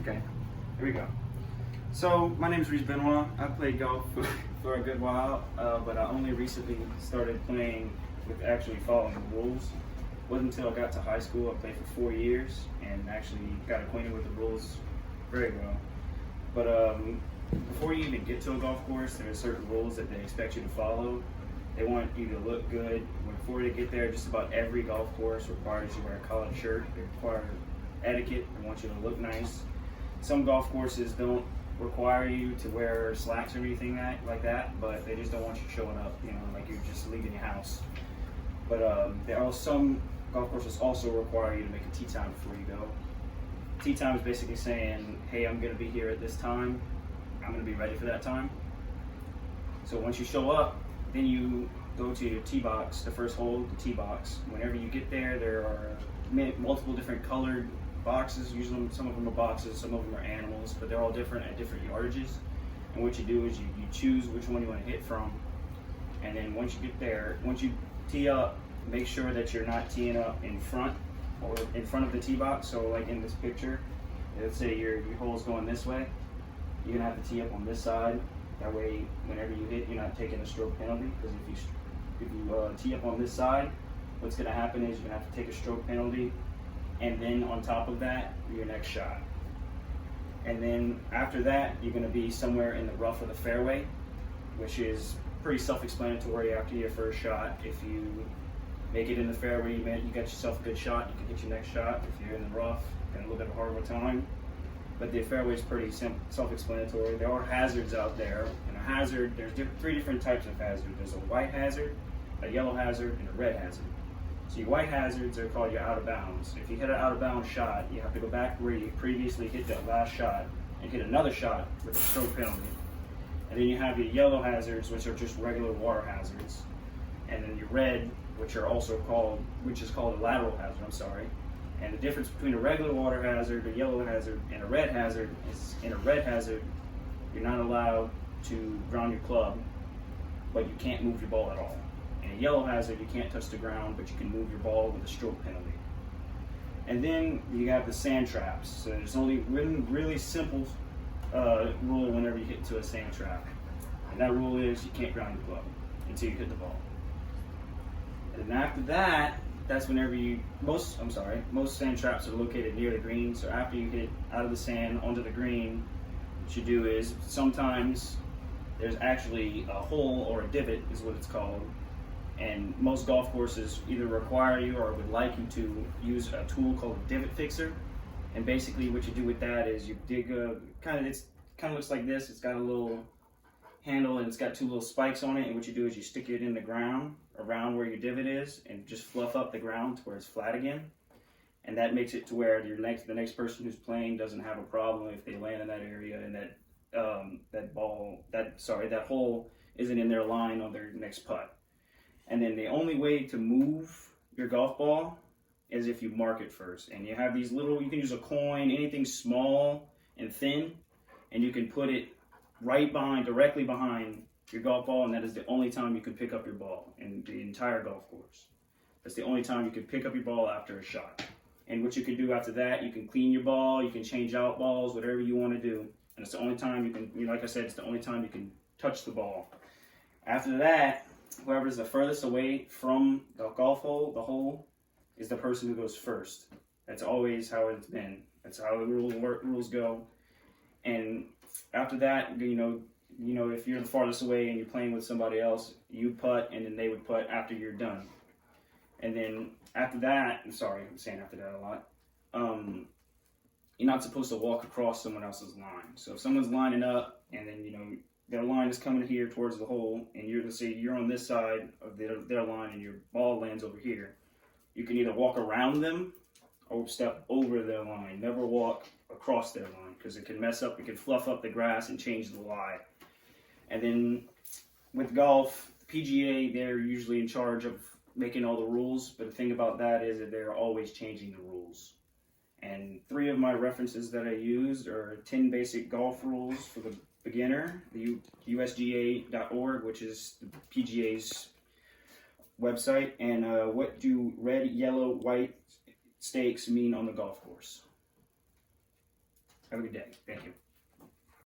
Okay, here we go. So, my name is Reese Benoit. I played golf for a good while, but I only recently started playing with actually following the rules. It wasn't until I got to high school, I played for 4 years, and actually got acquainted with the rules very well. But before you even get to a golf course, there are certain rules that they expect you to follow. They want you to look good. Before you get there, just about every golf course requires you to wear a collared shirt. They require etiquette. They want you to look nice. Some golf courses don't require you to wear slacks or anything like that, but they just don't want you showing up, like you're just leaving your house. But there are some golf courses also require you to make a tee time before you go. Tee time is basically saying, hey, I'm going to be here at this time. I'm going to be ready for that time. So once you show up, then you go to your tee box, the first hole, the tee box. Whenever you get there, there are multiple different colored boxes. Usually some of them are boxes, some of them are animals, but they're all different at different yardages. And what you do is you choose which one you want to hit from. And then once you get there, once you tee up, make sure that you're not teeing up in front or in front of the tee box. So like in this picture, let's say your hole's going this way, you're gonna have to tee up on this side. That way, whenever you hit, you're not taking a stroke penalty. Because if you tee up on this side, what's gonna happen is you're gonna have to take a stroke penalty, and then on top of that, your next shot. And then after that, you're gonna be somewhere in the rough of the fairway, which is pretty self-explanatory after your first shot. If you make it in the fairway, you got yourself a good shot, you can hit your next shot. If you're in the rough, you're gonna look at a harder time. But the fairway is pretty self-explanatory. There are hazards out there, and a hazard, there's three different types of hazard. There's a white hazard, a yellow hazard, and a red hazard. So your white hazards are called your out of bounds. If you hit an out of bounds shot, you have to go back where you previously hit that last shot and hit another shot with a stroke penalty. And then you have your yellow hazards, which are just regular water hazards. And then your red, which is called a lateral hazard, And the difference between a regular water hazard, a yellow hazard, and a red hazard is in a red hazard, you're not allowed to ground your club, but you can't move your ball at all. In a yellow hazard, you can't touch the ground, but you can move your ball with a stroke penalty. And then you have the sand traps. So there's only one really simple rule whenever you get into a sand trap. And that rule is you can't ground your club until you hit the ball. And after that, that's whenever most sand traps are located near the green. So after you hit out of the sand onto the green, what you do is sometimes there's actually a hole or a divot is what it's called. And most golf courses either require you or would like you to use a tool called a divot fixer. And basically what you do with that is you dig it kind of looks like this. It's got a little handle and it's got two little spikes on it, and what you do is you stick it in the ground around where your divot is and just fluff up the ground to where it's flat again. And that makes it to where the next person who's playing doesn't have a problem if they land in that area and that hole isn't in their line on their next putt. And then the only way to move your golf ball is if you mark it first. And you have these you can use a coin, anything small and thin, and you can put it directly behind your golf ball, and that is the only time you can pick up your ball in the entire golf course. That's the only time you can pick up your ball after a shot. And what you can do after that, you can clean your ball, you can change out balls, whatever you want to do. And it's the only time you can, like I said, it's the only time you can touch the ball. After that, whoever's the furthest away from the golf hole, the hole, is the person who goes first. That's always how it's been. That's how the rules go. And after that, if you're the farthest away and you're playing with somebody else, you putt and then they would putt after you're done. And then after that, I'm saying after that a lot, you're not supposed to walk across someone else's line. So if someone's lining up and then, their line is coming here towards the hole and you're on this side of their line and your ball lands over here, you can either walk around them or step over their line. Never walk across their line because it can mess up, it can fluff up the grass and change the lie. And then with golf, PGA, they're usually in charge of making all the rules, but the thing about that is that they're always changing the rules. And 3 of my references that I used are 10 basic golf rules for the beginner, the USGA.org, which is the PGA's website, and what do red, yellow, white stakes mean on the golf course. Have a good day. Thank you.